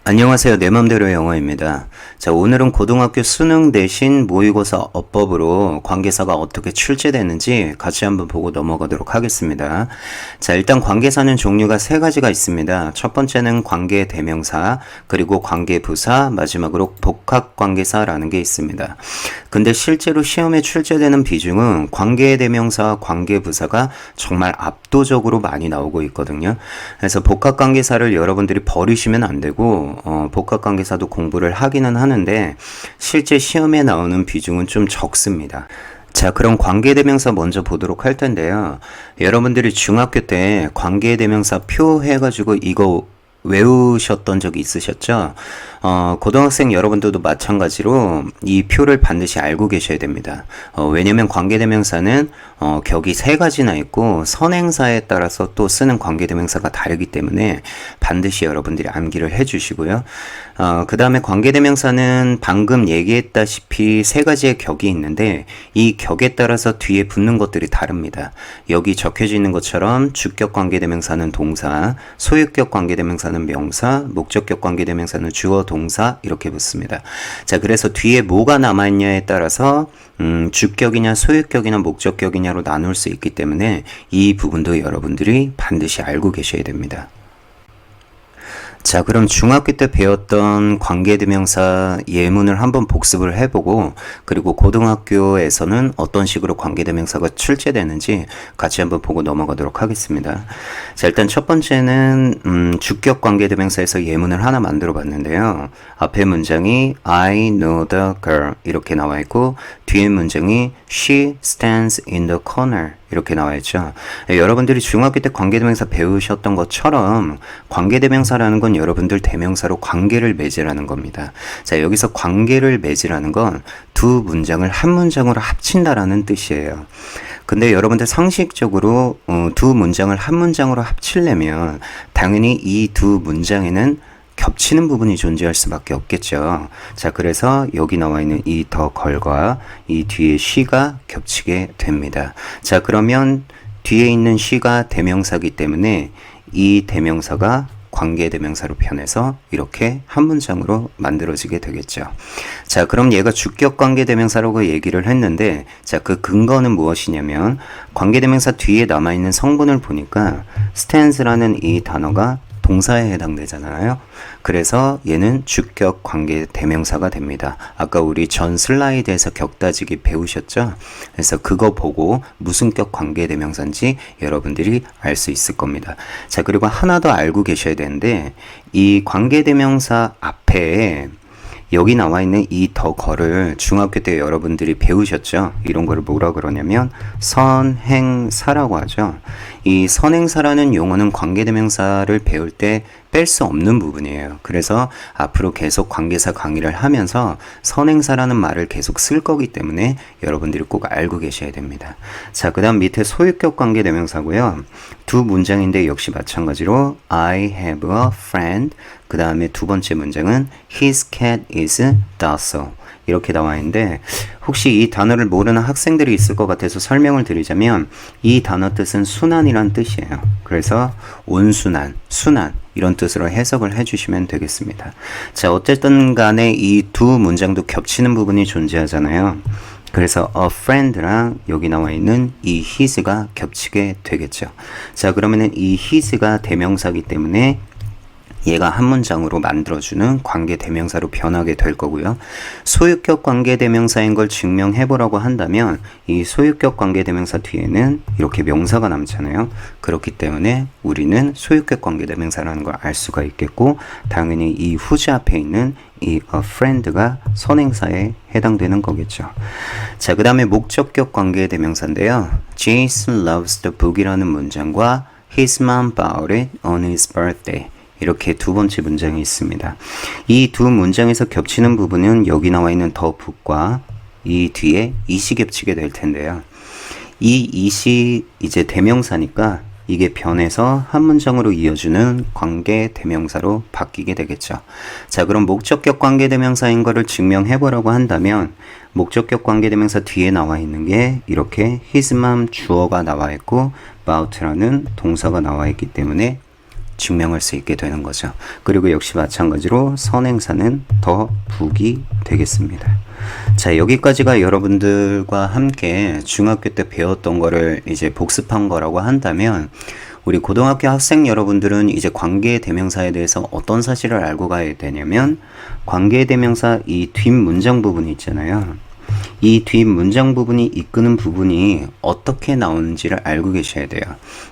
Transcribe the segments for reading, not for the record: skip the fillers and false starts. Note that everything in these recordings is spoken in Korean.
안녕하세요. 내 맘대로 영어입니다. 자, 오늘은 고등학교 수능 대신 모의고사 어법으로 관계사가 어떻게 출제되는지 같이 한번 보고 넘어가도록 하겠습니다. 자, 일단 관계사는 종류가 세 가지가 있습니다. 첫 번째는 관계대명사, 그리고 관계부사, 마지막으로 복합관계사라는 게 있습니다. 근데 실제로 시험에 출제되는 비중은 관계대명사와 관계부사가 정말 압도적으로 많이 나오고 있거든요. 그래서 복합관계사를 여러분들이 버리시면 안 되고 복합관계사도 공부를 하기는 하는데 실제 시험에 나오는 비중은 좀 적습니다. 자, 그럼 관계대명사 먼저 보도록 할 텐데요. 여러분들이 중학교 때 관계대명사 표 해가지고 이거 외우셨던 적이 있으셨죠? 고등학생 여러분들도 마찬가지로 이 표를 반드시 알고 계셔야 됩니다. 왜냐면 관계대명사는 격이 세 가지나 있고 선행사에 따라서 또 쓰는 관계대명사가 다르기 때문에 반드시 여러분들이 암기를 해주시고요. 그 다음에 관계대명사는 방금 얘기했다시피 세 가지의 격이 있는데 이 격에 따라서 뒤에 붙는 것들이 다릅니다. 여기 적혀져 있는 것처럼 주격 관계대명사는 동사, 소유격 관계대명사는 명사, 목적격 관계대명사는 주어, 동사 이렇게 붙습니다. 자, 그래서 뒤에 뭐가 남아있냐에 따라서 주격이냐 소유격이냐 목적격이냐로 나눌 수 있기 때문에 이 부분도 여러분들이 반드시 알고 계셔야 됩니다. 자, 그럼 중학교 때 배웠던 관계대명사 예문을 한번 복습을 해보고 그리고 고등학교에서는 어떤 식으로 관계대명사가 출제되는지 같이 한번 보고 넘어가도록 하겠습니다. 자, 일단 첫 번째는 주격 관계대명사에서 예문을 하나 만들어 봤는데요. 앞에 문장이 I know the girl 이렇게 나와 있고 뒤에 문장이 She stands in the corner 이렇게 나와 있죠. 여러분들이 중학교 때 관계대명사 배우셨던 것처럼 관계대명사라는 건 여러분들 대명사로 관계를 맺으라는 겁니다. 자, 여기서 관계를 맺으라는 건 두 문장을 한 문장으로 합친다라는 뜻이에요. 근데 여러분들 상식적으로 두 문장을 한 문장으로 합치려면 당연히 이 두 문장에는 겹치는 부분이 존재할 수밖에 없겠죠. 자, 그래서 여기 나와 있는 이 더 걸과 이 뒤에 she가 겹치게 됩니다. 자, 그러면 뒤에 있는 she가 대명사이기 때문에 이 대명사가 관계대명사로 변해서 이렇게 한 문장으로 만들어지게 되겠죠. 자, 그럼 얘가 주격 관계대명사라고 얘기를 했는데 자, 그 근거는 무엇이냐면 관계대명사 뒤에 남아있는 성분을 보니까 stands라는 이 단어가 동사에 해당되잖아요. 그래서 얘는 주격 관계 대명사가 됩니다. 아까 우리 전 슬라이드에서 격 따지기 배우셨죠? 그래서 그거 보고 무슨 격 관계 대명사인지 여러분들이 알 수 있을 겁니다. 자, 그리고 하나 더 알고 계셔야 되는데 이 관계 대명사 앞에 여기 나와 있는 이 더 거를 중학교 때 여러분들이 배우셨죠? 이런 거를 뭐라 그러냐면 선행사라고 하죠. 이 선행사라는 용어는 관계대명사를 배울 때 뺄 수 없는 부분이에요. 그래서 앞으로 계속 관계사 강의를 하면서 선행사라는 말을 계속 쓸 거기 때문에 여러분들이 꼭 알고 계셔야 됩니다. 자, 그 다음 밑에 소유격 관계대명사고요. 두 문장인데 역시 마찬가지로 I have a friend 그 다음에 두 번째 문장은 His cat is docile 이렇게 나와 있는데 혹시 이 단어를 모르는 학생들이 있을 것 같아서 설명을 드리자면 이 단어 뜻은 순환이란 뜻이에요. 그래서 온순한, 순환 이런 뜻으로 해석을 해주시면 되겠습니다. 자, 어쨌든 간에 이 두 문장도 겹치는 부분이 존재하잖아요. 그래서 a friend랑 여기 나와 있는 이 his가 겹치게 되겠죠. 자, 그러면은 이 his가 대명사이기 때문에 얘가 한 문장으로 만들어주는 관계 대명사로 변하게 될 거고요. 소유격 관계 대명사인 걸 증명해보라고 한다면 이 소유격 관계 대명사 뒤에는 이렇게 명사가 남잖아요. 그렇기 때문에 우리는 소유격 관계 대명사라는 걸 알 수가 있겠고 당연히 이 후지 앞에 있는 이 a friend가 선행사에 해당되는 거겠죠. 자, 그 다음에 목적격 관계 대명사인데요. Jason loves the book이라는 문장과 His mom bought it on his birthday 이렇게 두 번째 문장이 있습니다. 이 두 문장에서 겹치는 부분은 여기 나와 있는 더 붓과 이 뒤에 it이 겹치게 될 텐데요. 이 it이 이제 대명사니까 이게 변해서 한 문장으로 이어주는 관계 대명사로 바뀌게 되겠죠. 자, 그럼 목적격 관계 대명사인 거를 증명해보라고 한다면 목적격 관계 대명사 뒤에 나와 있는 게 이렇게 his mom 주어가 나와 있고 about라는 동사가 나와 있기 때문에 증명할 수 있게 되는 거죠. 그리고 역시 마찬가지로 선행사는 더 북이 되겠습니다. 자, 여기까지가 여러분들과 함께 중학교 때 배웠던 거를 이제 복습한 거라고 한다면 우리 고등학교 학생 여러분들은 이제 관계대명사에 대해서 어떤 사실을 알고 가야 되냐면 관계대명사 이 뒷문장 부분이 있잖아요. 이 뒷문장 부분이 이끄는 부분이 어떻게 나오는지를 알고 계셔야 돼요.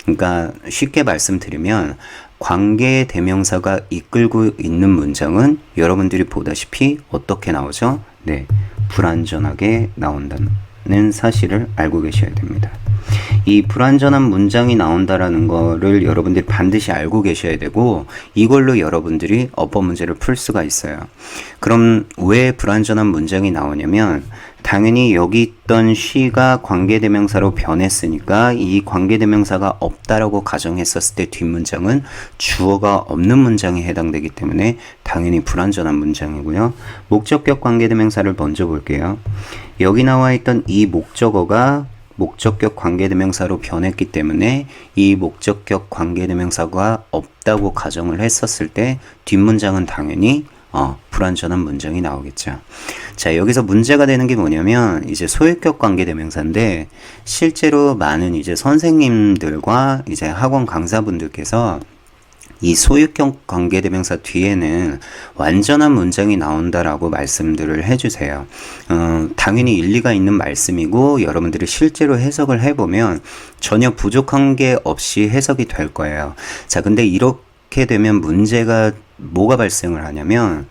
그러니까 쉽게 말씀드리면 관계대명사가 이끌고 있는 문장은 여러분들이 보다시피 어떻게 나오죠? 네, 불완전하게 나온다는 사실을 알고 계셔야 됩니다. 이 불완전한 문장이 나온다라는 거를 여러분들이 반드시 알고 계셔야 되고 이걸로 여러분들이 어법 문제를 풀 수가 있어요. 그럼 왜 불완전한 문장이 나오냐면 당연히 여기 있던 she가 관계대명사로 변했으니까 이 관계대명사가 없다라고 가정했었을 때 뒷문장은 주어가 없는 문장에 해당되기 때문에 당연히 불완전한 문장이고요. 목적격 관계대명사를 먼저 볼게요. 여기 나와 있던 이 목적어가 목적격 관계대명사로 변했기 때문에 이 목적격 관계대명사가 없다고 가정을 했었을 때 뒷문장은 당연히 불완전한 문장이 나오겠죠. 자, 여기서 문제가 되는 게 뭐냐면 이제 소유격 관계대명사인데 실제로 많은 이제 선생님들과 이제 학원 강사분들께서 이 소유격 관계대명사 뒤에는 완전한 문장이 나온다라고 말씀들을 해주세요. 당연히 일리가 있는 말씀이고 여러분들이 실제로 해석을 해보면 전혀 부족한 게 없이 해석이 될 거예요. 자, 근데 이렇게 되면 문제가 뭐가 발생을 하냐면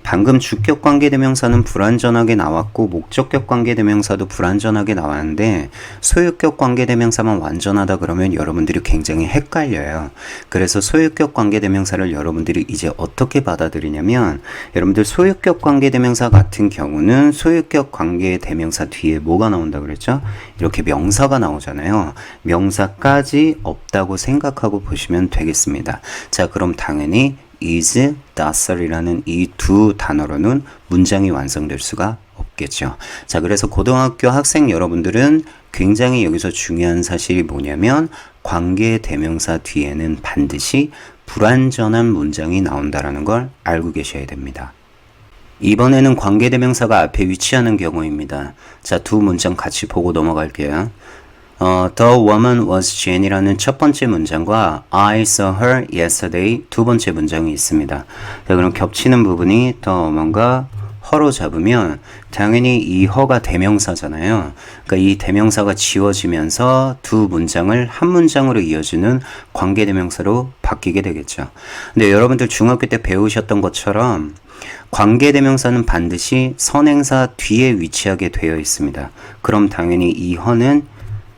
방금 주격 관계대명사는 불완전하게 나왔고 목적격 관계대명사도 불완전하게 나왔는데 소유격 관계대명사만 완전하다 그러면 여러분들이 굉장히 헷갈려요. 그래서 소유격 관계대명사를 여러분들이 이제 어떻게 받아들이냐면 여러분들 소유격 관계대명사 같은 경우는 소유격 관계대명사 뒤에 뭐가 나온다 그랬죠? 이렇게 명사가 나오잖아요. 명사까지 없다고 생각하고 보시면 되겠습니다. 자, 그럼 당연히 is, does이라는 이 두 단어로는 문장이 완성될 수가 없겠죠. 자, 그래서 고등학교 학생 여러분들은 굉장히 여기서 중요한 사실이 뭐냐면 관계대명사 뒤에는 반드시 불완전한 문장이 나온다라는 걸 알고 계셔야 됩니다. 이번에는 관계대명사가 앞에 위치하는 경우입니다. 자, 두 문장 같이 보고 넘어갈게요. The woman was Jane이라는 첫 번째 문장과 I saw her yesterday 두 번째 문장이 있습니다. 자, 그럼 겹치는 부분이 the woman과 her로 잡으면 당연히 이 her가 대명사잖아요. 그러니까 이 대명사가 지워지면서 두 문장을 한 문장으로 이어주는 관계대명사로 바뀌게 되겠죠. 근데 여러분들 중학교 때 배우셨던 것처럼 관계대명사는 반드시 선행사 뒤에 위치하게 되어 있습니다. 그럼 당연히 이 her는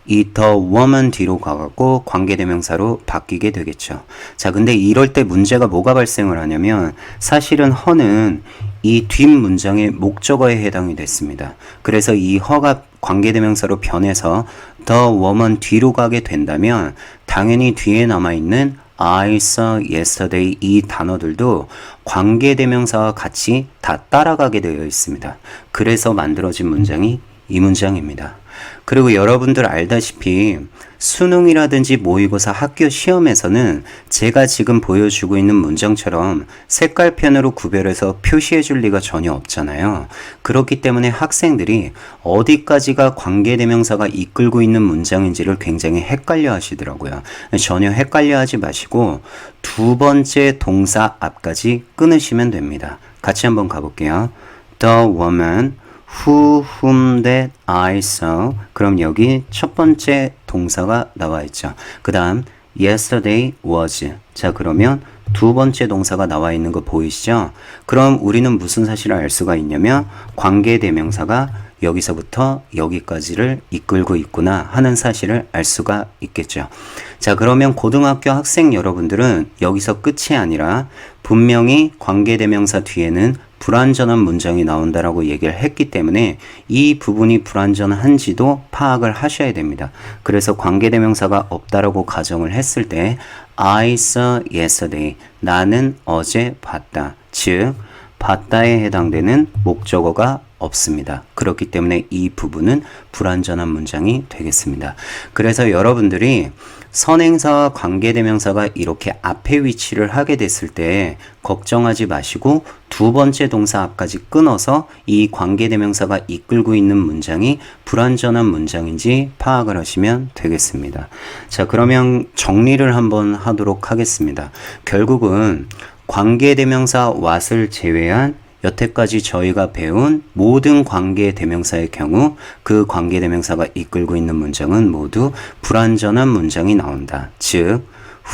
이 the woman 뒤로 가갖고 관계대명사로 바뀌게 되겠죠. 자, 근데 이럴 때 문제가 뭐가 발생을 하냐면 사실은 her는 이 뒷문장의 목적어에 해당이 됐습니다. 그래서 이 her가 관계대명사로 변해서 the woman 뒤로 가게 된다면 당연히 뒤에 남아있는 I saw yesterday 이 단어들도 관계대명사와 같이 다 따라가게 되어 있습니다. 그래서 만들어진 문장이 이 문장입니다. 그리고 여러분들 알다시피 수능이라든지 모의고사 학교 시험에서는 제가 지금 보여주고 있는 문장처럼 색깔펜으로 구별해서 표시해 줄 리가 전혀 없잖아요. 그렇기 때문에 학생들이 어디까지가 관계대명사가 이끌고 있는 문장인지를 굉장히 헷갈려 하시더라고요. 전혀 헷갈려 하지 마시고 두 번째 동사 앞까지 끊으시면 됩니다. 같이 한번 가볼게요. The woman whom that I saw. 그럼 여기 첫 번째 동사가 나와 있죠. 그 다음 yesterday was. 자, 그러면 두 번째 동사가 나와 있는 거 보이시죠? 그럼 우리는 무슨 사실을 알 수가 있냐면 관계대명사가 여기서부터 여기까지를 이끌고 있구나 하는 사실을 알 수가 있겠죠. 자, 그러면 고등학교 학생 여러분들은 여기서 끝이 아니라 분명히 관계대명사 뒤에는 불완전한 문장이 나온다라고 얘기를 했기 때문에 이 부분이 불완전한지도 파악을 하셔야 됩니다. 그래서 관계대명사가 없다라고 가정을 했을 때 I saw yesterday 나는 어제 봤다. 즉 봤다에 해당되는 목적어가 없습니다. 그렇기 때문에 이 부분은 불완전한 문장이 되겠습니다. 그래서 여러분들이 선행사와 관계대명사가 이렇게 앞에 위치를 하게 됐을 때 걱정하지 마시고 두 번째 동사 앞까지 끊어서 이 관계대명사가 이끌고 있는 문장이 불완전한 문장인지 파악을 하시면 되겠습니다. 자, 그러면 정리를 한번 하도록 하겠습니다. 결국은 관계대명사 what을 제외한 여태까지 저희가 배운 모든 관계대명사의 경우 그 관계대명사가 이끌고 있는 문장은 모두 불완전한 문장이 나온다. 즉,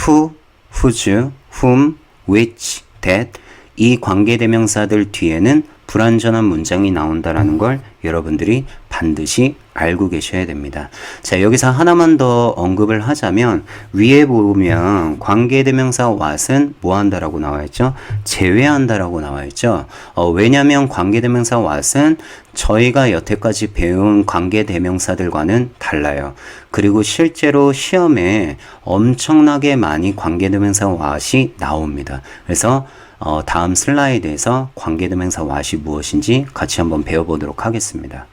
who, whose, whom, which, that 이 관계대명사들 뒤에는 불완전한 문장이 나온다라는 걸 여러분들이 반드시 알고 계셔야 됩니다. 자, 여기서 하나만 더 언급을 하자면 위에 보면 관계대명사 what은 뭐 한다라고 나와 있죠? 제외한다라고 나와 있죠. 왜냐면 관계대명사 what은 저희가 여태까지 배운 관계대명사들과는 달라요. 그리고 실제로 시험에 엄청나게 많이 관계대명사 what이 나옵니다. 그래서 다음 슬라이드에서 관계대명사 what이 무엇인지 같이 한번 배워보도록 하겠습니다.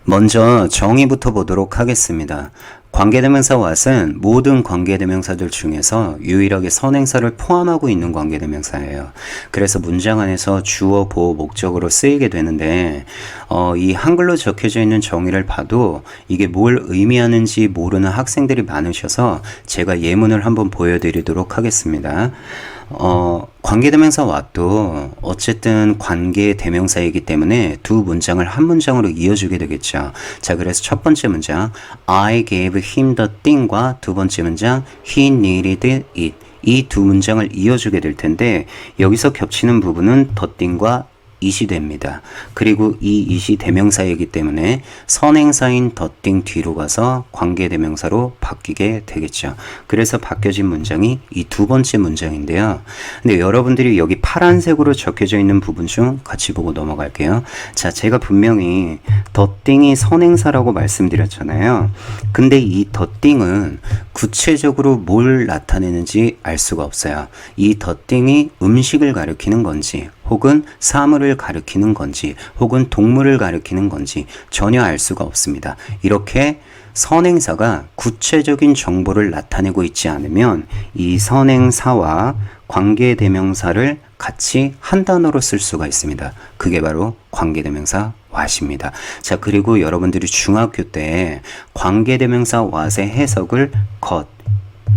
먼저 정의부터 보도록 하겠습니다. 관계대명사 what은 모든 관계대명사들 중에서 유일하게 선행사를 포함하고 있는 관계대명사예요. 그래서 문장 안에서 주어, 보어, 목적으로 쓰이게 되는데 이 한글로 적혀져 있는 정의를 봐도 이게 뭘 의미하는지 모르는 학생들이 많으셔서 제가 예문을 한번 보여드리도록 하겠습니다. 관계대명사 what도 어쨌든 관계대명사이기 때문에 두 문장을 한 문장으로 이어주게 되겠죠. 자, 그래서 첫 번째 문장 I gave him the thing과 두 번째 문장 he needed it 이 두 문장을 이어주게 될 텐데 여기서 겹치는 부분은 the thing과 it이 됩니다. 그리고 이 it이 대명사이기 때문에 선행사인 the thing 뒤로 가서 관계대명사로 바뀌게 되겠죠. 그래서 바뀌어진 문장이 이 두 번째 문장인데요. 근데 여러분들이 여기 파란색으로 적혀져 있는 부분 중 같이 보고 넘어갈게요. 자, 제가 분명히 the thing이 선행사라고 말씀드렸잖아요. 근데 이 the thing은 구체적으로 뭘 나타내는지 알 수가 없어요. 이 the thing이 음식을 가리키는 건지 혹은 사물을 가리키는 건지 혹은 동물을 가리키는 건지 전혀 알 수가 없습니다. 이렇게 선행사가 구체적인 정보를 나타내고 있지 않으면 이 선행사와 관계대명사를 같이 한 단어로 쓸 수가 있습니다. 그게 바로 관계대명사 what입니다. 자, 그리고 여러분들이 중학교 때 관계대명사 what의 해석을 것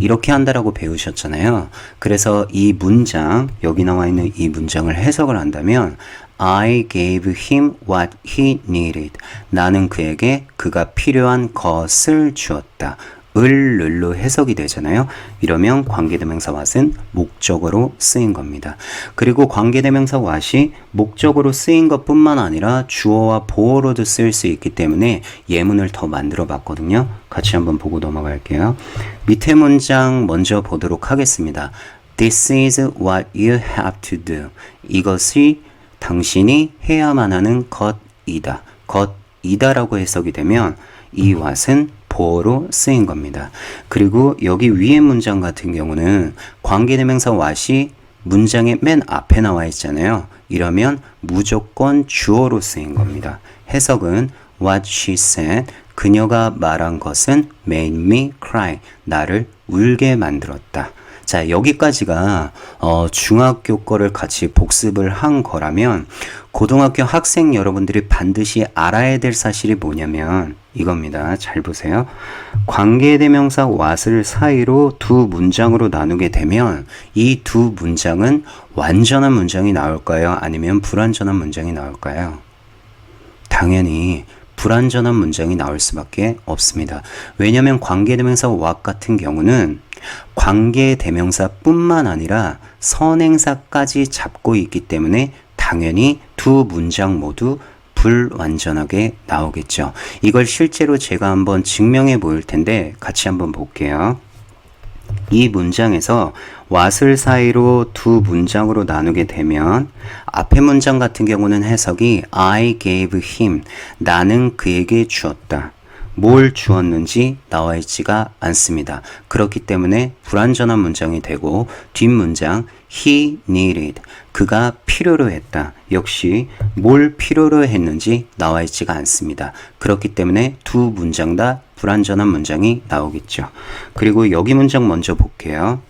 이렇게 한다라고 배우셨잖아요. 그래서 이 문장, 여기 나와 있는 이 문장을 해석을 한다면 I gave him what he needed. 나는 그에게 그가 필요한 것을 주었다. 을로 해석이 되잖아요. 이러면 관계대명사 what은 목적어로 쓰인 겁니다. 그리고 관계대명사 what이 목적어로 쓰인 것뿐만 아니라 주어와 보어로도 쓰일 수 있기 때문에 예문을 더 만들어 봤거든요. 같이 한번 보고 넘어갈게요. 밑에 문장 먼저 보도록 하겠습니다. This is what you have to do. 이것이 당신이 해야만 하는 것이다. 것이다라고 해석이 되면 이 what은 보어로 쓰인 겁니다. 그리고 여기 위에 문장 같은 경우는 관계대명사 what이 문장의 맨 앞에 나와 있잖아요. 이러면 무조건 주어로 쓰인 겁니다. 해석은 What she said, 그녀가 말한 것은 made me cry, 나를 울게 만들었다. 자, 여기까지가 중학교 거를 같이 복습을 한 거라면 고등학교 학생 여러분들이 반드시 알아야 될 사실이 뭐냐면 이겁니다. 잘 보세요. 관계대명사 what을 사이로 두 문장으로 나누게 되면 이 두 문장은 완전한 문장이 나올까요? 아니면 불완전한 문장이 나올까요? 당연히 불완전한 문장이 나올 수밖에 없습니다. 왜냐하면 관계대명사 what 같은 경우는 관계대명사뿐만 아니라 선행사까지 잡고 있기 때문에 당연히 두 문장 모두 불완전하게 나오겠죠. 이걸 실제로 제가 한번 증명해 보일 텐데 같이 한번 볼게요. 이 문장에서 what을 사이로 두 문장으로 나누게 되면 앞에 문장 같은 경우는 해석이 I gave him, 나는 그에게 주었다. 뭘 주었는지 나와 있지가 않습니다. 그렇기 때문에 불완전한 문장이 되고 뒷문장 he needed 그가 필요로 했다. 역시 뭘 필요로 했는지 나와 있지가 않습니다. 그렇기 때문에 두 문장 다 불완전한 문장이 나오겠죠. 그리고 여기 문장 먼저 볼게요.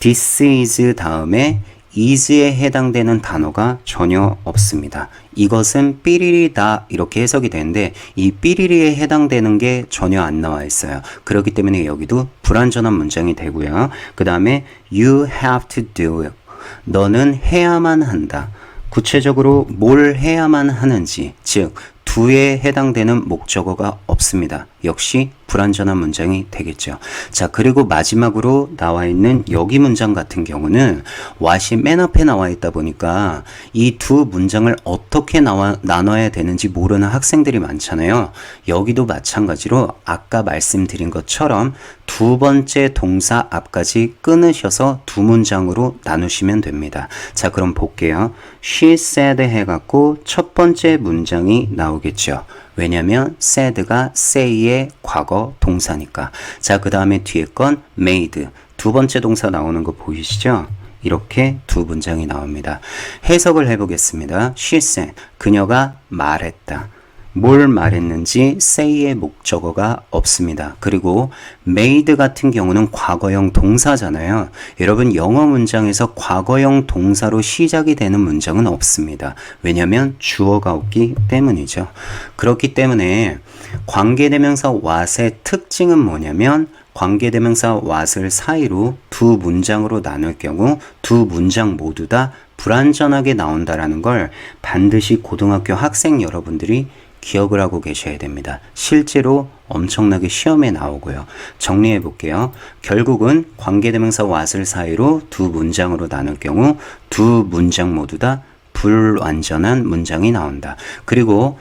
This is 다음에 is에 해당되는 단어가 전혀 없습니다. 이것은 삐리리다 이렇게 해석이 되는데 이 삐리리에 해당되는 게 전혀 안 나와 있어요. 그렇기 때문에 여기도 불완전한 문장이 되고요. 그 다음에 you have to do it. 너는 해야만 한다. 구체적으로 뭘 해야만 하는지, 즉 do에 해당되는 목적어가 없습니다. 역시 불완전한 문장이 되겠죠. 자, 그리고 마지막으로 나와 있는 여기 문장 같은 경우는 what이 맨 앞에 나와 있다 보니까 이 두 문장을 어떻게 나눠야 되는지 모르는 학생들이 많잖아요. 여기도 마찬가지로 아까 말씀드린 것처럼 두 번째 동사 앞까지 끊으셔서 두 문장으로 나누시면 됩니다. 자, 그럼 볼게요. She said 해갖고 첫 번째 문장이 나오겠죠. 왜냐면 said가 say의 과거 동사니까. 자, 그 다음에 뒤에 건 made. 두 번째 동사 나오는 거 보이시죠? 이렇게 두 문장이 나옵니다. 해석을 해보겠습니다. She said. 그녀가 말했다. 뭘 말했는지 say의 목적어가 없습니다. 그리고 made 같은 경우는 과거형 동사잖아요. 여러분 영어 문장에서 과거형 동사로 시작이 되는 문장은 없습니다. 왜냐하면 주어가 없기 때문이죠. 그렇기 때문에 관계대명사 what의 특징은 뭐냐면 관계대명사 what을 사이로 두 문장으로 나눌 경우 두 문장 모두 다 불완전하게 나온다라는 걸 반드시 고등학교 학생 여러분들이 기억을 하고 계셔야 됩니다. 실제로 엄청나게 시험에 나오고요. 정리해 볼게요. 결국은 관계대명사 what을 사이로 두 문장으로 나눌 경우 두 문장 모두 다 불완전한 문장이 나온다. 그리고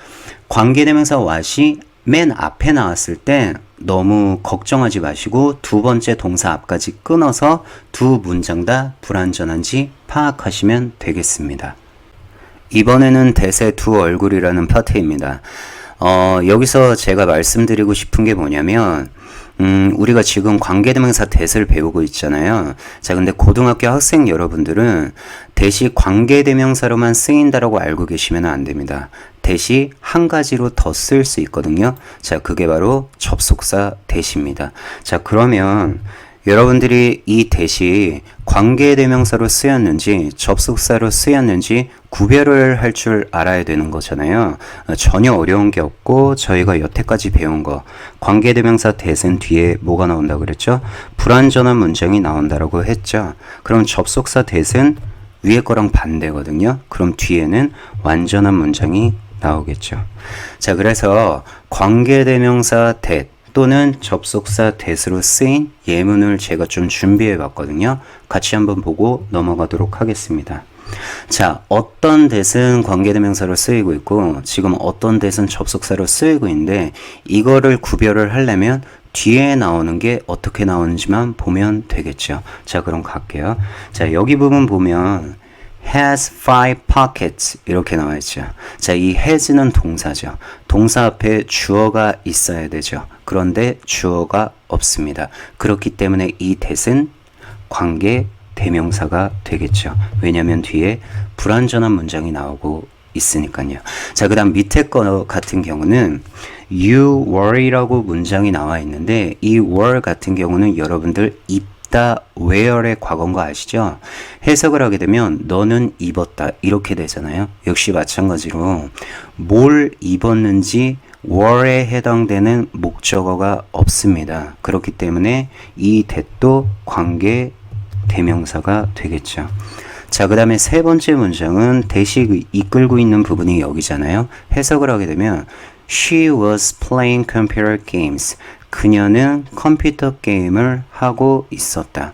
관계대명사 what이 맨 앞에 나왔을 때 너무 걱정하지 마시고 두 번째 동사 앞까지 끊어서 두 문장 다 불완전한지 파악하시면 되겠습니다. 이번에는 대세 두 얼굴이라는 파트입니다. 여기서 제가 말씀드리고 싶은 게 뭐냐면 우리가 지금 관계대명사 that을 배우고 있잖아요. 자, 근데 고등학교 학생 여러분들은 that이 관계대명사로만 쓰인다라고 알고 계시면 안 됩니다. that이 한 가지로 더 쓸 수 있거든요. 자, 그게 바로 접속사 that입니다. 자, 그러면 여러분들이 이 that이 관계대명사로 쓰였는지 접속사로 쓰였는지 구별을 할 줄 알아야 되는 거잖아요. 전혀 어려운 게 없고 저희가 여태까지 배운 거 관계대명사 that은 뒤에 뭐가 나온다고 그랬죠? 불완전한 문장이 나온다라고 했죠. 그럼 접속사 that은 위에 거랑 반대거든요. 그럼 뒤에는 완전한 문장이 나오겠죠. 자, 그래서 관계대명사 that 또는 접속사 that으로 쓰인 예문을 제가 좀 준비해 봤거든요. 같이 한번 보고 넘어가도록 하겠습니다. 자, 어떤 that은 관계대명사로 쓰이고 있고 지금 어떤 that은 접속사로 쓰이고 있는데 이거를 구별을 하려면 뒤에 나오는 게 어떻게 나오는지만 보면 되겠죠. 자, 그럼 갈게요. 자, 여기 부분 보면 has five pockets 이렇게 나와 있죠. 자, 이 has는 동사죠. 동사 앞에 주어가 있어야 되죠. 그런데 주어가 없습니다. 그렇기 때문에 이 that은 관계 대명사가 되겠죠. 왜냐하면 뒤에 불완전한 문장이 나오고 있으니까요. 자, 그 다음 밑에 거 같은 경우는 you were이라고 문장이 나와 있는데 이 were 같은 경우는 여러분들 입다 wear의 과거인 거 아시죠? 해석을 하게 되면 너는 입었다 이렇게 되잖아요. 역시 마찬가지로 뭘 입었는지 were에 해당되는 목적어가 없습니다. 그렇기 때문에 이 that도 관계 대명사가 되겠죠. 자, 그 다음에 세 번째 문장은 that이 이끌고 있는 부분이 여기잖아요. 해석을 하게 되면 She was playing computer games. 그녀는 컴퓨터 게임을 하고 있었다.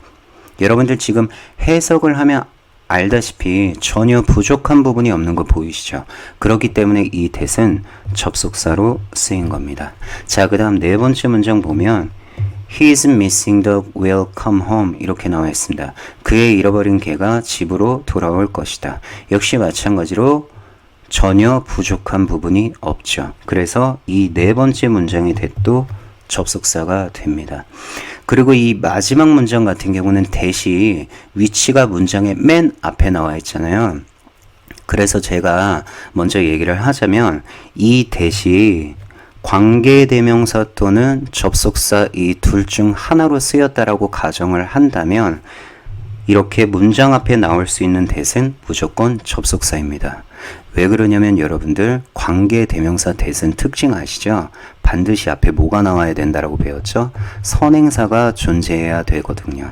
여러분들 지금 해석을 하면 알다시피 전혀 부족한 부분이 없는 거 보이시죠? 그렇기 때문에 이 that은 접속사로 쓰인 겁니다. 자, 그 다음 네 번째 문장 보면 He's missing the will come home 이렇게 나와 있습니다. 그의 잃어버린 개가 집으로 돌아올 것이다. 역시 마찬가지로 전혀 부족한 부분이 없죠. 그래서 이 네 번째 문장의 that도 접속사가 됩니다. 그리고 이 마지막 문장 같은 경우는 that이 위치가 문장의 맨 앞에 나와 있잖아요. 그래서 제가 먼저 얘기를 하자면 이 that이 관계대명사 또는 접속사 이 둘 중 하나로 쓰였다라고 가정을 한다면 이렇게 문장 앞에 나올 수 있는 that은 무조건 접속사입니다. 왜 그러냐면 여러분들 관계대명사 that은 특징 아시죠? 반드시 앞에 뭐가 나와야 된다라고 배웠죠? 선행사가 존재해야 되거든요.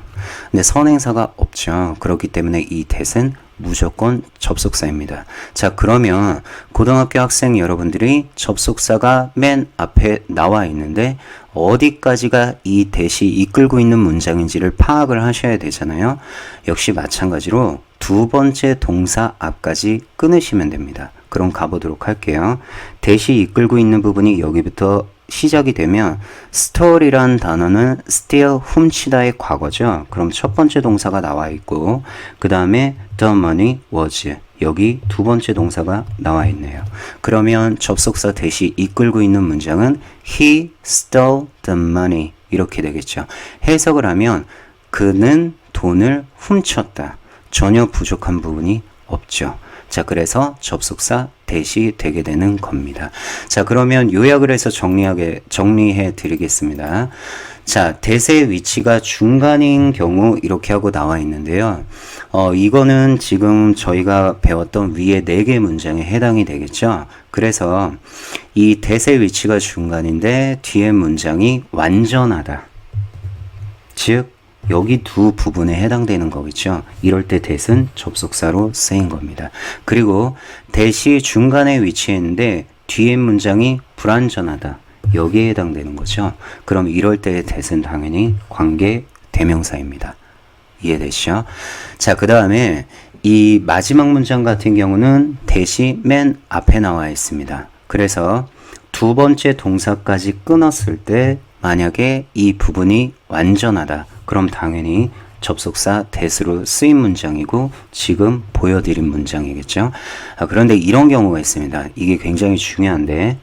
근데 선행사가 없죠. 그렇기 때문에 이 that은 무조건 접속사입니다. 자, 그러면 고등학교 학생 여러분들이 접속사가 맨 앞에 나와 있는데 어디까지가 이 that이 이끌고 있는 문장인지를 파악을 하셔야 되잖아요. 역시 마찬가지로 두 번째 동사 앞까지 끊으시면 됩니다. 그럼 가보도록 할게요. that이 이끌고 있는 부분이 여기부터 시작이 되면 store이란 단어는 steal, 훔치다의 과거죠. 그럼 첫 번째 동사가 나와 있고 그 다음에 the money was 여기 두 번째 동사가 나와 있네요. 그러면 접속사 that이 이끌고 있는 문장은 he stole the money 이렇게 되겠죠. 해석을 하면 그는 돈을 훔쳤다. 전혀 부족한 부분이 없죠. 자, 그래서 접속사 that이 되게 되는 겁니다. 자, 그러면 요약을 해서 정리해 드리겠습니다. 자, that의 위치가 중간인 경우 이렇게 하고 나와 있는데요. 이거는 지금 저희가 배웠던 위에 4개 문장에 해당이 되겠죠. 그래서 이 that의 위치가 중간인데 뒤에 문장이 완전하다. 즉 여기 두 부분에 해당되는 거겠죠. 이럴 때 that은 접속사로 쓰인 겁니다. 그리고 that이 중간에 위치했는데 뒤에 문장이 불완전하다. 여기에 해당되는 거죠. 그럼 이럴 때의 that은 당연히 관계 대명사입니다. 이해되시죠? 자, 그 다음에 이 마지막 문장 같은 경우는 that이 맨 앞에 나와 있습니다. 그래서 두 번째 동사까지 끊었을 때 만약에 이 부분이 완전하다. 그럼 당연히 접속사 that으로 쓰인 문장이고 지금 보여드린 문장이겠죠. 그런데 이런 경우가 있습니다. 이게 굉장히 중요한데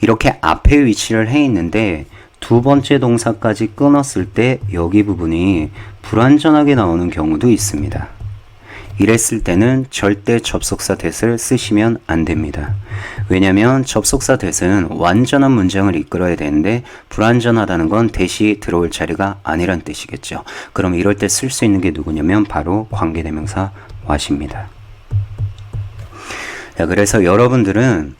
이렇게 앞에 위치를 해 있는데 두 번째 동사까지 끊었을 때 여기 부분이 불완전하게 나오는 경우도 있습니다. 이랬을 때는 절대 접속사 that을 쓰시면 안 됩니다. 왜냐면 접속사 that은 완전한 문장을 이끌어야 되는데 불완전하다는 건 that이 들어올 자리가 아니란 뜻이겠죠. 그럼 이럴 때 쓸 수 있는 게 누구냐면 바로 관계대명사 what입니다. 자, 그래서 여러분들은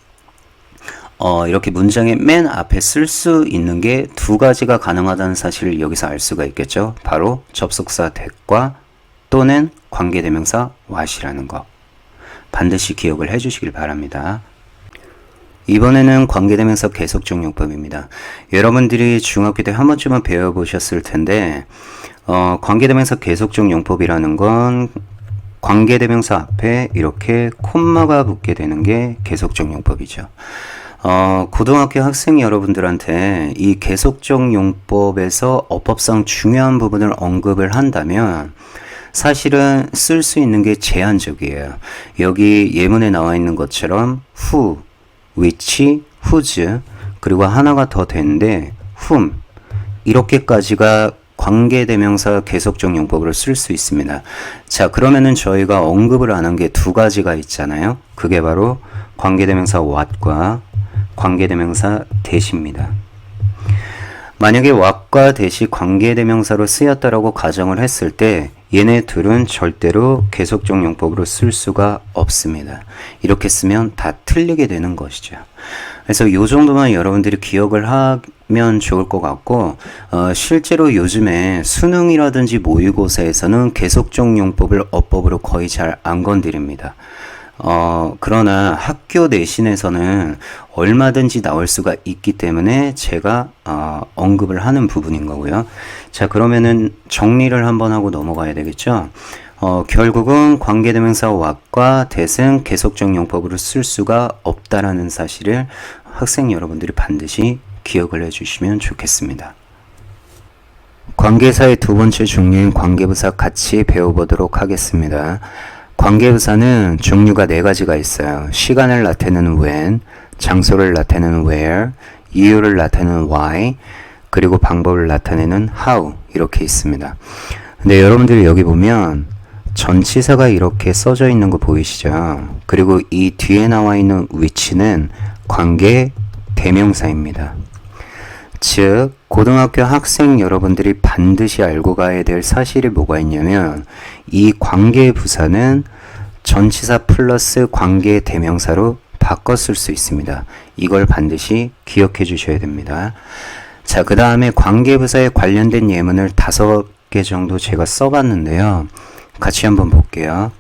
이렇게 문장의 맨 앞에 쓸 수 있는 게 두 가지가 가능하다는 사실을 여기서 알 수가 있겠죠. 바로 접속사 that과 또는 관계대명사 what이라는 거 반드시 기억을 해주시길 바랍니다. 이번에는 관계대명사 계속적 용법입니다. 여러분들이 중학교 때 한 번쯤은 배워보셨을 텐데 관계대명사 계속적 용법이라는 건 관계대명사 앞에 이렇게 콤마가 붙게 되는 게 계속적 용법이죠. 고등학교 학생 여러분들한테 이 계속적 용법에서 어법상 중요한 부분을 언급을 한다면 사실은 쓸 수 있는 게 제한적이에요. 여기 예문에 나와 있는 것처럼 who, which, whose 그리고 하나가 더 되는데 whom 이렇게까지가 관계대명사 계속적 용법으로 쓸 수 있습니다. 자, 그러면은 저희가 언급을 안 한 게 두 가지가 있잖아요. 그게 바로 관계대명사 what과 관계대명사 that입니다. 만약에 what과 that이 관계대명사로 쓰였다라고 가정을 했을 때 얘네 둘은 절대로 계속적 용법으로 쓸 수가 없습니다. 이렇게 쓰면 다 틀리게 되는 것이죠. 그래서 이 정도만 여러분들이 기억을 하면 좋을 것 같고 실제로 요즘에 수능이라든지 모의고사에서는 계속적 용법을 어법으로 거의 잘 안 건드립니다. 그러나 학교 내신에서는 얼마든지 나올 수가 있기 때문에 제가 언급을 하는 부분인 거고요. 자, 그러면은 정리를 한번 하고 넘어가야 되겠죠. 결국은 관계대명사 what과 that은 계속적 용법으로 쓸 수가 없다라는 사실을 학생 여러분들이 반드시 기억을 해주시면 좋겠습니다. 관계사의 두 번째 종류인 관계부사 같이 배워보도록 하겠습니다. 관계부사는 종류가 네 가지가 있어요. 시간을 나타내는 when, 장소를 나타내는 where, 이유를 나타내는 why, 그리고 방법을 나타내는 how 이렇게 있습니다. 근데 여러분들이 여기 보면 전치사가 이렇게 써져 있는 거 보이시죠? 그리고 이 뒤에 나와 있는 which는 관계 대명사입니다. 즉 고등학교 학생 여러분들이 반드시 알고 가야 될 사실이 뭐가 있냐면 이 관계 부사는 전치사 플러스 관계 대명사로 바꿔 쓸 수 있습니다. 이걸 반드시 기억해 주셔야 됩니다. 자, 그 다음에 관계 부사에 관련된 예문을 5개 정도 제가 써봤는데요. 같이 한번 볼게요.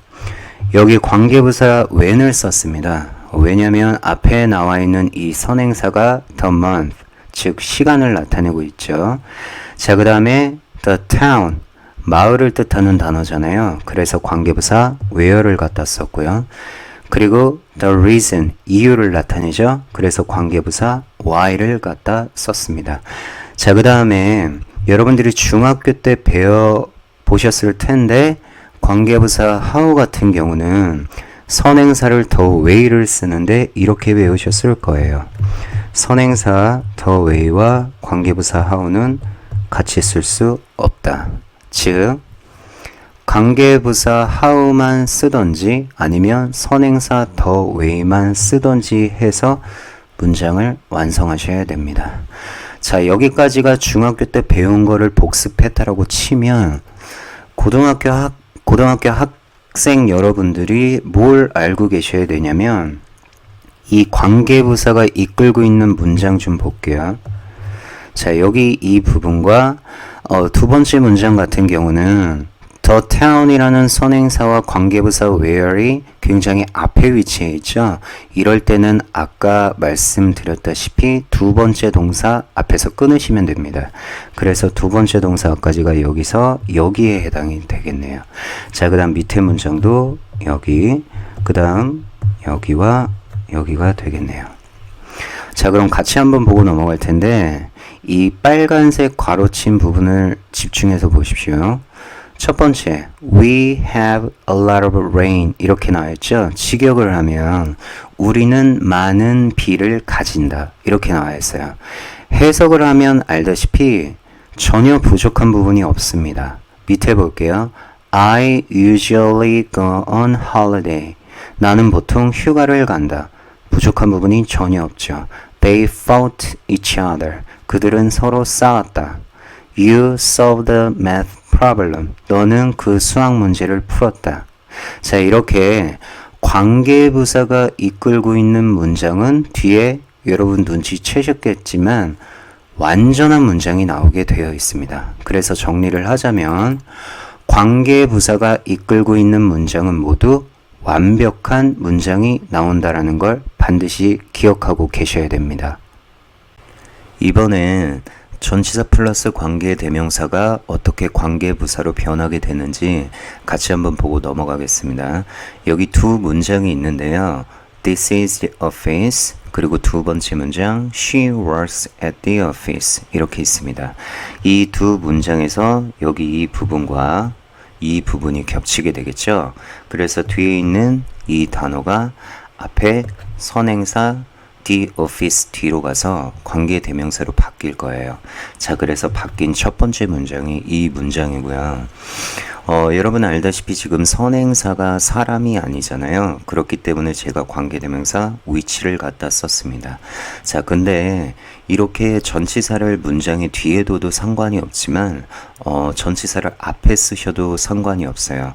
여기 관계 부사 when을 썼습니다. 왜냐면 앞에 나와 있는 이 선행사가 the month, 즉 시간을 나타내고 있죠. 자, 그 다음에 the town, 마을을 뜻하는 단어잖아요. 그래서 관계부사 where를 갖다 썼고요. 그리고 the reason, 이유를 나타내죠. 그래서 관계부사 why를 갖다 썼습니다. 자, 그 다음에 여러분들이 중학교 때 배워 보셨을 텐데 관계부사 how 같은 경우는 선행사를 the way를 쓰는데 이렇게 외우셨을 거예요. 선행사 the way와 관계부사 how는 같이 쓸 수 없다. 즉 관계부사 how만 쓰던지 아니면 선행사 the way만 쓰던지 해서 문장을 완성하셔야 됩니다. 자, 여기까지가 중학교 때 배운 거를 복습했다라고 치면 고등학교 학생 여러분들이 뭘 알고 계셔야 되냐면 이 관계부사가 이끌고 있는 문장 좀 볼게요. 자, 여기 이 부분과 두 번째 문장 같은 경우는 the town이라는 선행사와 관계부사 where이 굉장히 앞에 위치해 있죠. 이럴 때는 아까 말씀드렸다시피 두 번째 동사 앞에서 끊으시면 됩니다. 그래서 두 번째 동사까지가 여기에 해당이 되겠네요. 자, 그 다음 밑에 문장도 여기, 그 다음 여기와 여기가 되겠네요. 자, 그럼 같이 한번 보고 넘어갈 텐데 이 빨간색 가로친 부분을 집중해서 보십시오. 첫 번째, we have a lot of rain 이렇게 나와있죠. 직역을 하면 우리는 많은 비를 가진다 이렇게 나와있어요. 해석을 하면 알다시피 전혀 부족한 부분이 없습니다. 밑에 볼게요. I usually go on holiday. 나는 보통 휴가를 간다. 부족한 부분이 전혀 없죠. They fought each other. 그들은 서로 싸웠다. You solved the math problem. 너는 그 수학 문제를 풀었다. 자, 이렇게 관계부사가 이끌고 있는 문장은 뒤에 여러분 눈치채셨겠지만 완전한 문장이 나오게 되어 있습니다. 그래서 정리를 하자면 관계부사가 이끌고 있는 문장은 모두 완벽한 문장이 나온다라는 걸 반드시 기억하고 계셔야 됩니다. 이번엔 전치사 플러스 관계 대명사가 어떻게 관계부사로 변하게 되는지 같이 한번 보고 넘어가겠습니다. 여기 두 문장이 있는데요. This is the office. 그리고 두 번째 문장 She works at the office. 이렇게 있습니다. 이 두 문장에서 여기 이 부분과 이 부분이 겹치게 되겠죠. 그래서 뒤에 있는 이 단어가 앞에 선행사 the office 뒤로 가서 관계 대명사로 바뀔 거예요. 자, 그래서 바뀐 첫 번째 문장이 이 문장이고요. 여러분 알다시피 지금 선행사가 사람이 아니잖아요. 그렇기 때문에 제가 관계 대명사 which를 갖다 썼습니다. 자, 근데 이렇게 전치사를 문장의 뒤에 둬도 상관이 없지만 전치사를 앞에 쓰셔도 상관이 없어요.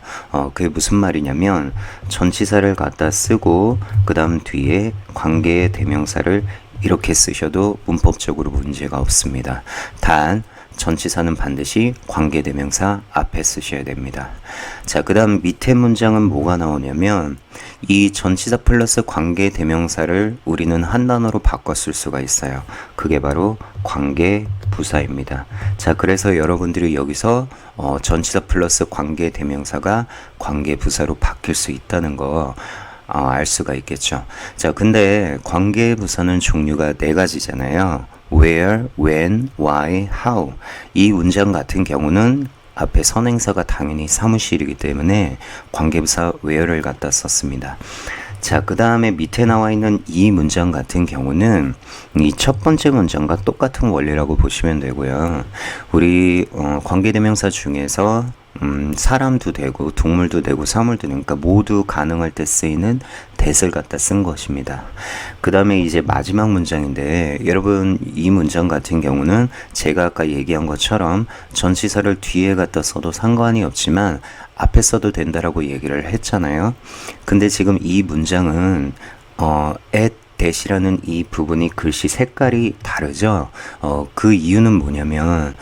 그게 무슨 말이냐면 전치사를 갖다 쓰고 그 다음 뒤에 관계 대명사를 이렇게 쓰셔도 문법적으로 문제가 없습니다. 단 전치사는 반드시 관계대명사 앞에 쓰셔야 됩니다. 자, 그 다음 밑에 문장은 뭐가 나오냐면 이 전치사 플러스 관계대명사를 우리는 한 단어로 바꿔 쓸 수가 있어요. 그게 바로 관계부사입니다. 자, 그래서 여러분들이 여기서 전치사 플러스 관계대명사가 관계부사로 바뀔 수 있다는 거 알 수가 있겠죠. 자, 근데 관계부사는 종류가 네 가지잖아요. where, when, why, how. 이 문장 같은 경우는 앞에 선행사가 당연히 사무실이기 때문에 관계부사 where를 갖다 썼습니다. 자, 그 다음에 밑에 나와 있는 이 문장 같은 경우는 이 첫 번째 문장과 똑같은 원리라고 보시면 되고요. 우리 관계대명사 중에서 사람도 되고 동물도 되고 사물도 되고 그러니까 모두 가능할 때 쓰이는 that을 갖다 쓴 것입니다. 그 다음에 이제 마지막 문장인데 여러분 이 문장 같은 경우는 제가 아까 얘기한 것처럼 전치사를 뒤에 갖다 써도 상관이 없지만 앞에 써도 된다라고 얘기를 했잖아요. 근데 지금 이 문장은 at that이라는 이 부분이 글씨 색깔이 다르죠. 그 이유는 뭐냐면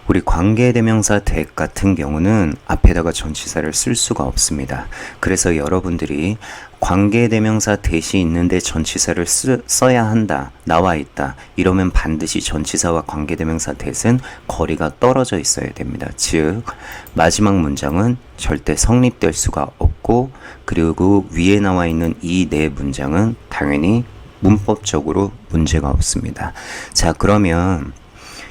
우리 관계대명사 that 같은 경우는 앞에다가 전치사를 쓸 수가 없습니다. 그래서 여러분들이 관계대명사 that이 있는데 전치사를 써야 한다, 나와 있다 이러면 반드시 전치사와 관계대명사 that은 거리가 떨어져 있어야 됩니다. 즉 마지막 문장은 절대 성립될 수가 없고 그리고 위에 나와 있는 이 네 문장은 당연히 문법적으로 문제가 없습니다. 자, 그러면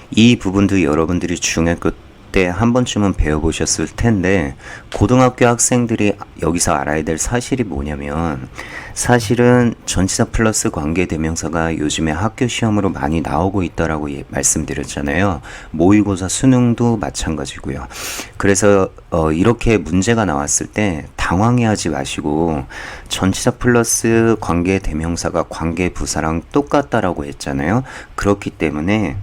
이 부분도 여러분들이 중학교 때 한 번쯤은 배워보셨을 텐데 고등학교 학생들이 여기서 알아야 될 사실이 뭐냐면 사실은 전치사 플러스 관계대명사가 요즘에 학교 시험으로 많이 나오고 있다라고 말씀드렸잖아요. 모의고사 수능도 마찬가지고요. 그래서 이렇게 문제가 나왔을 때 당황해하지 마시고 전치사 플러스 관계대명사가 관계부사랑 똑같다라고 했잖아요. 그렇기 때문에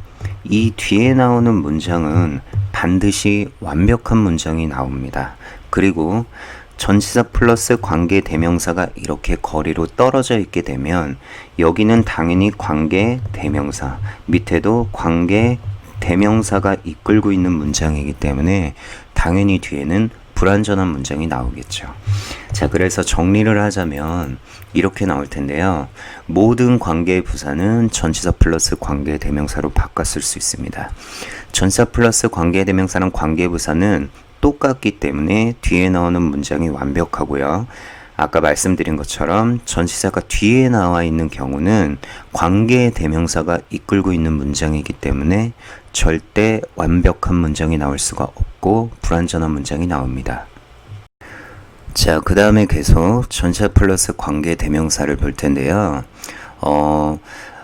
이 뒤에 나오는 문장은 반드시 완벽한 문장이 나옵니다. 그리고 전치사 플러스 관계대명사가 이렇게 거리로 떨어져 있게 되면 여기는 당연히 관계대명사, 밑에도 관계대명사가 이끌고 있는 문장이기 때문에 당연히 뒤에는 불완전한 문장이 나오겠죠. 자, 그래서 정리를 하자면 이렇게 나올 텐데요. 모든 관계부사는 전치사 플러스 관계대명사로 바꿨을 수 있습니다. 전치사 플러스 관계대명사랑 관계부사는 똑같기 때문에 뒤에 나오는 문장이 완벽하고요. 아까 말씀드린 것처럼 전치사가 뒤에 나와 있는 경우는 관계대명사가 이끌고 있는 문장이기 때문에 절대 완벽한 문장이 나올 수가 없고 불완전한 문장이 나옵니다. 자, 그 다음에 계속 전치사 플러스 관계대명사를 볼 텐데요.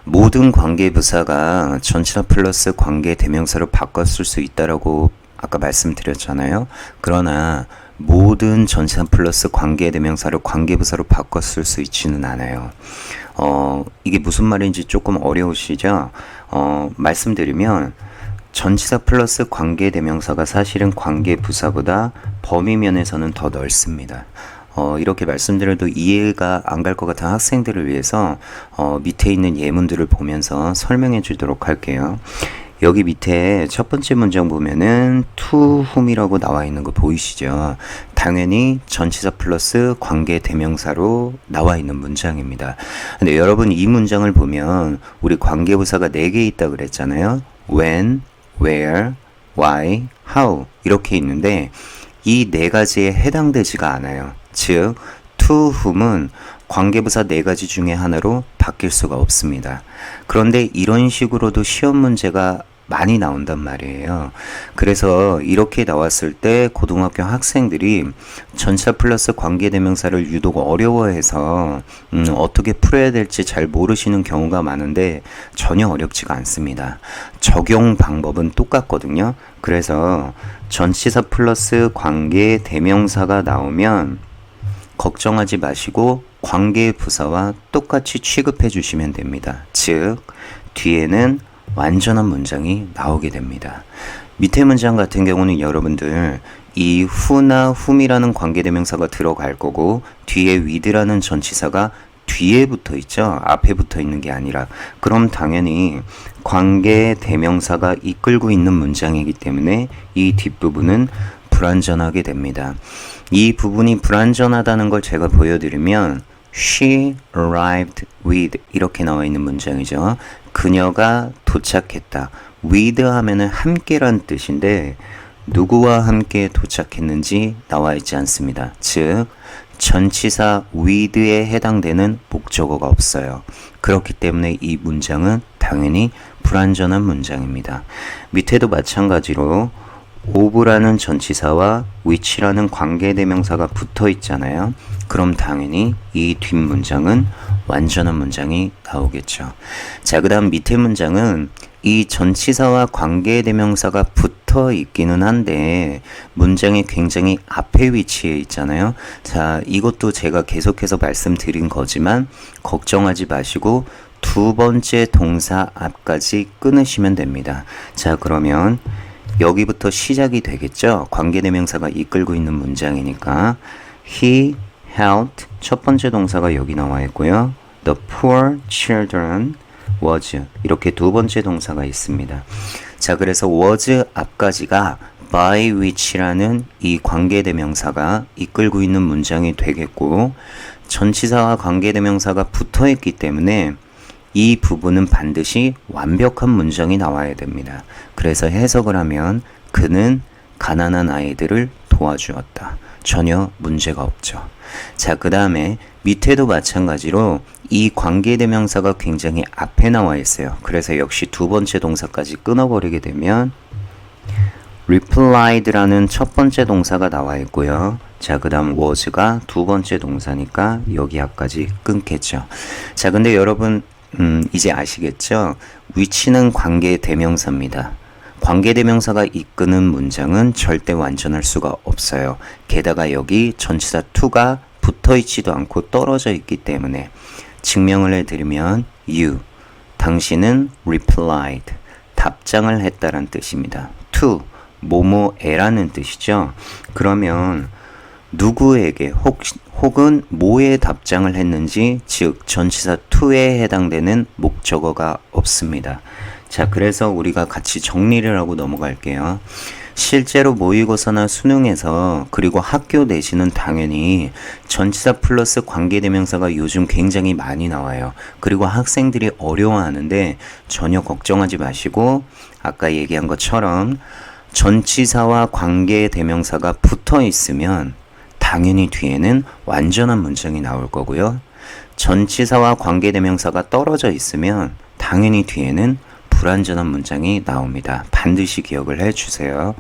모든 관계부사가 전치사 플러스 관계대명사로 바꿨을 수 있다라고 아까 말씀드렸잖아요. 그러나 모든 전치사 플러스 관계대명사를 관계부사로 바꿨을 수 있지는 않아요. 이게 무슨 말인지 조금 어려우시죠? 말씀드리면 전치사 플러스 관계대명사가 사실은 관계부사보다 범위 면에서는 더 넓습니다. 이렇게 말씀드려도 이해가 안 갈 것 같은 학생들을 위해서 밑에 있는 예문들을 보면서 설명해 주도록 할게요. 여기 밑에 첫 번째 문장 보면은 to whom이라고 나와 있는 거 보이시죠? 당연히 전치사 플러스 관계대명사로 나와 있는 문장입니다. 근데 여러분 이 문장을 보면 우리 관계부사가 4개 있다 그랬잖아요. when, where, why, how 이렇게 있는데 이 4가지에 해당되지가 않아요. 즉 to whom은 관계부사 4가지 중에 하나로 바뀔 수가 없습니다. 그런데 이런 식으로도 시험 문제가 많이 나온단 말이에요. 그래서 이렇게 나왔을 때 고등학교 학생들이 전치사 플러스 관계대명사를 유독 어려워해서 어떻게 풀어야 될지 잘 모르시는 경우가 많은데 전혀 어렵지가 않습니다. 적용 방법은 똑같거든요. 그래서 전치사 플러스 관계대명사가 나오면 걱정하지 마시고 관계부사와 똑같이 취급해 주시면 됩니다. 즉 뒤에는 완전한 문장이 나오게 됩니다. 밑에 문장 같은 경우는 여러분들 이 who나 whom이라는 관계대명사가 들어갈 거고 뒤에 with라는 전치사가 뒤에 붙어 있죠. 앞에 붙어 있는 게 아니라 그럼 당연히 관계대명사가 이끌고 있는 문장이기 때문에 이 뒷부분은 불완전하게 됩니다. 이 부분이 불완전하다는 걸 제가 보여드리면 She arrived with 이렇게 나와 있는 문장이죠. 그녀가 도착했다. with 하면은 함께란 뜻인데 누구와 함께 도착했는지 나와 있지 않습니다. 즉 전치사 with에 해당되는 목적어가 없어요. 그렇기 때문에 이 문장은 당연히 불완전한 문장입니다. 밑에도 마찬가지로 of라는 전치사와 which라는 관계대명사가 붙어 있잖아요. 그럼 당연히 이 뒷문장은 완전한 문장이 나오겠죠. 자, 그 다음 밑에 문장은 이 전치사와 관계대명사가 붙어 있기는 한데 문장이 굉장히 앞에 위치해 있잖아요. 자, 이것도 제가 계속해서 말씀드린 거지만 걱정하지 마시고 두 번째 동사 앞까지 끊으시면 됩니다. 자, 그러면 여기부터 시작이 되겠죠. 관계대명사가 이끌고 있는 문장이니까 He helped 첫 번째 동사가 여기 나와 있고요. The poor children was 이렇게 두 번째 동사가 있습니다. 자, 그래서 was 앞까지가 by which라는 이 관계대명사가 이끌고 있는 문장이 되겠고 전치사와 관계대명사가 붙어 있기 때문에 이 부분은 반드시 완벽한 문장이 나와야 됩니다. 그래서 해석을 하면 그는 가난한 아이들을 도와주었다. 전혀 문제가 없죠. 자, 그 다음에 밑에도 마찬가지로 이 관계대명사가 굉장히 앞에 나와 있어요. 그래서 역시 두 번째 동사까지 끊어버리게 되면 replied라는 첫 번째 동사가 나와 있고요. 자, 그 다음 was가 두 번째 동사니까 여기 앞까지 끊겠죠. 자, 근데 여러분 이제 아시겠죠? which는 관계대명사입니다. 관계대명사가 이끄는 문장은 절대 완전할 수가 없어요. 게다가 여기 전치사 to가 붙어 있지도 않고 떨어져 있기 때문에 증명을 해드리면 you, 당신은 replied, 답장을 했다란 뜻입니다. to, 뭐뭐에라는 뜻이죠. 그러면 누구에게 혹은 뭐에 답장을 했는지 즉 전치사 to에 해당되는 목적어가 없습니다. 자, 그래서 우리가 같이 정리를 하고 넘어갈게요. 실제로 모의고사나 수능에서 그리고 학교 내신은 당연히 전치사 플러스 관계대명사가 요즘 굉장히 많이 나와요. 그리고 학생들이 어려워하는데 전혀 걱정하지 마시고 아까 얘기한 것처럼 전치사와 관계대명사가 붙어 있으면 당연히 뒤에는 완전한 문장이 나올 거고요. 전치사와 관계대명사가 떨어져 있으면 당연히 뒤에는 불완전한 문장이 나옵니다. 반드시 기억을 해주세요.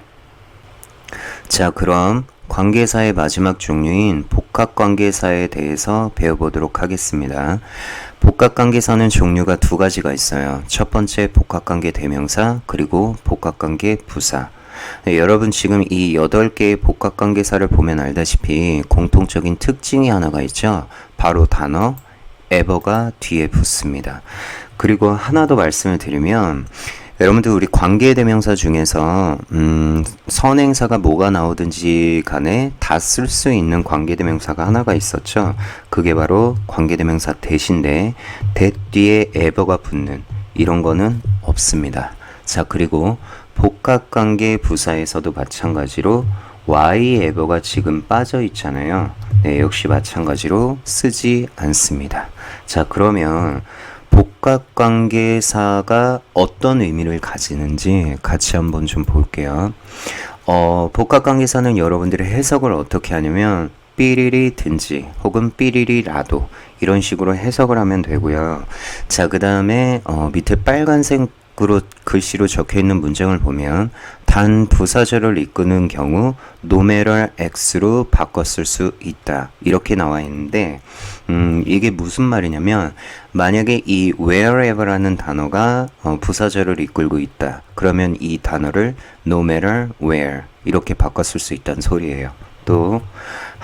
자, 그럼 관계사의 마지막 종류인 복합관계사에 대해서 배워보도록 하겠습니다. 복합관계사는 종류가 두 가지가 있어요. 첫 번째 복합관계 대명사, 그리고 복합관계 부사. 네, 여러분 지금 이 8개의 복합관계사를 보면 알다시피 공통적인 특징이 하나가 있죠. 바로 단어 ever가 뒤에 붙습니다. 그리고 하나 더 말씀을 드리면 여러분들 우리 관계대명사 중에서 선행사가 뭐가 나오든지 간에 다 쓸 수 있는 관계대명사가 하나가 있었죠. 그게 바로 관계대명사 대신데 that 뒤에 ever가 붙는 이런 거는 없습니다. 자, 그리고 복합관계 부사에서도 마찬가지로 why에ver가 지금 빠져 있잖아요. 네, 역시 마찬가지로 쓰지 않습니다. 자, 그러면 복합관계사가 어떤 의미를 가지는지 같이 한번 좀 볼게요. 복합관계사는 여러분들의 해석을 어떻게 하냐면 삐리리든지 혹은 삐리리라도 이런 식으로 해석을 하면 되고요. 자, 그 다음에 밑에 빨간색으로 글씨로 적혀있는 문장을 보면 단 부사절을 이끄는 경우 노메럴 x로 바꿨을 수 있다 이렇게 나와 있는데 이게 무슨 말이냐면 만약에 이 wherever라는 단어가 부사절을 이끌고 있다 그러면 이 단어를 no matter where 이렇게 바꿨을 수 있다는 소리예요. 또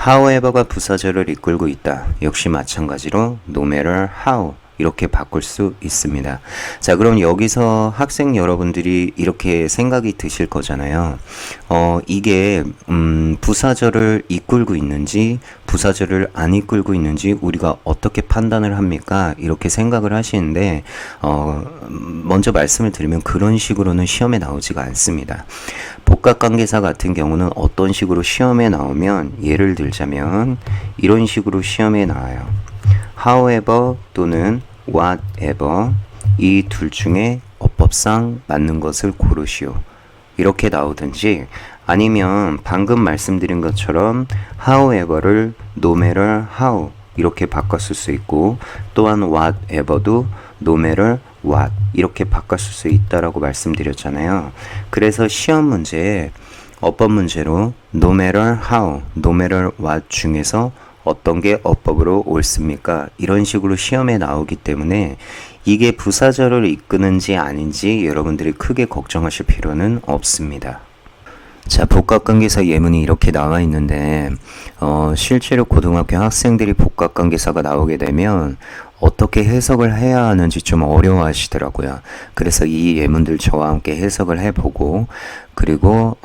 however가 부사절을 이끌고 있다 역시 마찬가지로 no matter how 이렇게 바꿀 수 있습니다. 자, 그럼 여기서 학생 여러분들이 이렇게 생각이 드실 거잖아요. 이게 부사절을 이끌고 있는지 부사절을 안 이끌고 있는지 우리가 어떻게 판단을 합니까? 이렇게 생각을 하시는데 먼저 말씀을 드리면 그런 식으로는 시험에 나오지가 않습니다. 복합관계사 같은 경우는 어떤 식으로 시험에 나오면 예를 들자면 이런 식으로 시험에 나와요. however 또는 whatever 이 둘 중에 어법상 맞는 것을 고르시오. 이렇게 나오든지 아니면 방금 말씀드린 것처럼 however를 no matter how 이렇게 바꿨을 수 있고 또한 whatever도 no matter what 이렇게 바꿨을 수 있다라고 말씀드렸잖아요. 그래서 시험 문제에 어법 문제로 no matter how, no matter what 중에서 어떤 게 어법으로 옳습니까? 이런 식으로 시험에 나오기 때문에 이게 부사절을 이끄는지 아닌지 여러분들이 크게 걱정하실 필요는 없습니다. 자, 복합관계사 예문이 이렇게 나와 있는데 실제로 고등학교 학생들이 복합관계사가 나오게 되면 어떻게 해석을 해야 하는지 좀 어려워하시더라고요. 그래서 이 예문들 저와 함께 해석을 해보고 그리고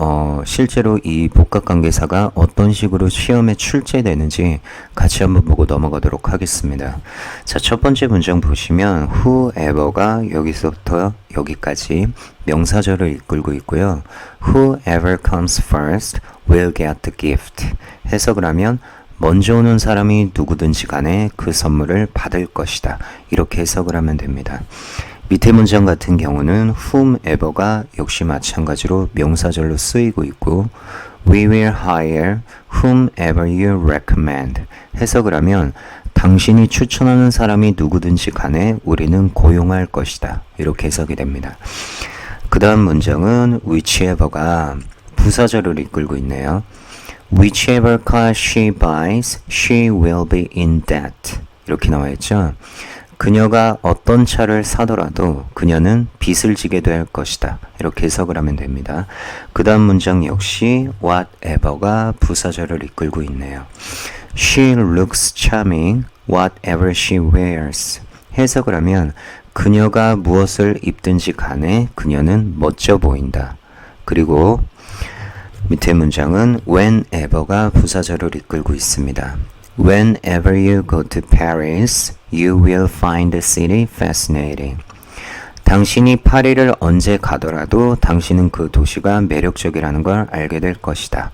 실제로 이 복합관계사가 어떤 식으로 시험에 출제되는지 같이 한번 보고 넘어가도록 하겠습니다. 자, 첫 번째 문장 보시면 whoever가 여기서부터 여기까지 명사절을 이끌고 있고요. Whoever comes first will get the gift. 해석을 하면 먼저 오는 사람이 누구든지 간에 그 선물을 받을 것이다. 이렇게 해석을 하면 됩니다. 밑에 문장 같은 경우는 whomever가 역시 마찬가지로 명사절로 쓰이고 있고 We will hire whomever you recommend. 해석을 하면 당신이 추천하는 사람이 누구든지 간에 우리는 고용할 것이다. 이렇게 해석이 됩니다. 그 다음 문장은 whichever가 부사절을 이끌고 있네요. Whichever car she buys, she will be in debt. 이렇게 나와 있죠. 그녀가 어떤 차를 사더라도 그녀는 빚을 지게 될 것이다. 이렇게 해석을 하면 됩니다. 그 다음 문장 역시 whatever가 부사절을 이끌고 있네요. She looks charming, whatever she wears. 해석을 하면 그녀가 무엇을 입든지 간에 그녀는 멋져 보인다. 그리고 밑에 문장은 whenever가 부사절을 이끌고 있습니다. Whenever you go to Paris, you will find the city fascinating. 당신이 파리를 언제 가더라도 당신은 그 도시가 매력적이라는 걸 알게 될 것이다.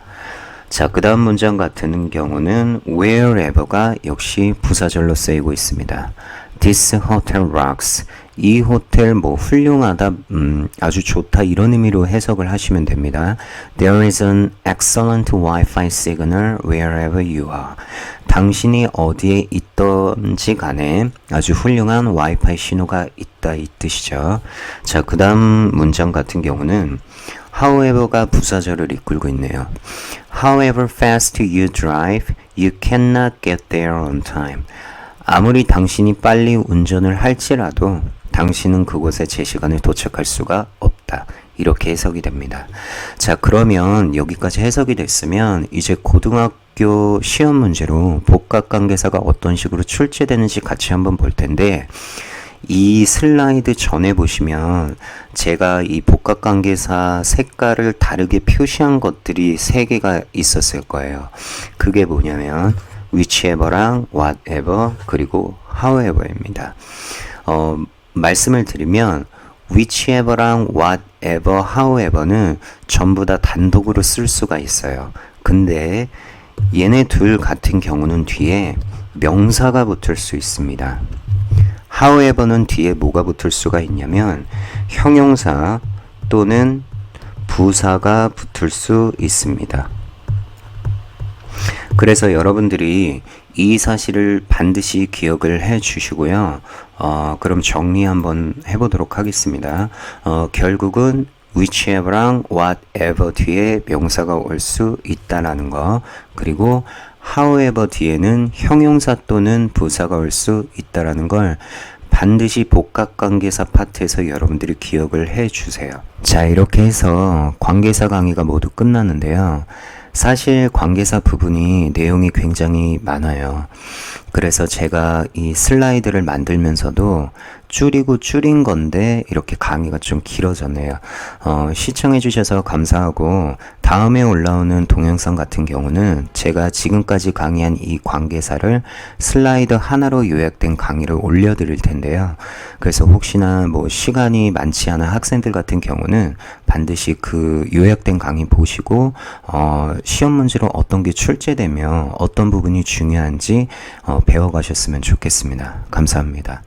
자, 그 다음 문장 같은 경우는 wherever가 역시 부사절로 쓰이고 있습니다. This hotel rocks. 이 호텔 훌륭하다, 아주 좋다 이런 의미로 해석을 하시면 됩니다. There is an excellent Wi-Fi signal wherever you are. 당신이 어디에 있던지 간에 아주 훌륭한 와이파이 신호가 있다 이 뜻이죠. 자, 그 다음 문장 같은 경우는 however가 부사절을 이끌고 있네요. However fast you drive, you cannot get there on time. 아무리 당신이 빨리 운전을 할지라도 당신은 그곳에 제 시간에 도착할 수가 없다. 이렇게 해석이 됩니다. 자, 그러면 여기까지 해석이 됐으면 이제 고등학교 시험 문제로 복합관계사가 어떤 식으로 출제되는지 같이 한번 볼 텐데 이 슬라이드 전에 보시면 제가 이 복합관계사 색깔을 다르게 표시한 것들이 3개가 있었을 거예요. 그게 뭐냐면 whichever랑 whatever 그리고 however입니다. 말씀을 드리면 whichever랑 whatever, however는 전부 다 단독으로 쓸 수가 있어요. 근데 얘네 둘 같은 경우는 뒤에 명사가 붙을 수 있습니다. however는 뒤에 뭐가 붙을 수가 있냐면 형용사 또는 부사가 붙을 수 있습니다. 그래서 여러분들이 이 사실을 반드시 기억을 해 주시고요. 그럼 정리 한번 해보도록 하겠습니다. 결국은 whichever랑 whatever 뒤에 명사가 올 수 있다라는 거, 그리고 however 뒤에는 형용사 또는 부사가 올 수 있다라는 걸 반드시 복합관계사 파트에서 여러분들이 기억을 해 주세요. 자, 이렇게 해서 관계사 강의가 모두 끝났는데요. 사실 관계사 부분이 내용이 굉장히 많아요. 그래서 제가 이 슬라이드를 만들면서도 줄인 건데 이렇게 강의가 좀 길어졌네요. 시청해 주셔서 감사하고 다음에 올라오는 동영상 같은 경우는 제가 지금까지 강의한 이 관계사를 슬라이드 하나로 요약된 강의를 올려드릴 텐데요. 그래서 혹시나 시간이 많지 않은 학생들 같은 경우는 반드시 그 요약된 강의 보시고 시험 문제로 어떤 게 출제되며 어떤 부분이 중요한지 배워가셨으면 좋겠습니다. 감사합니다.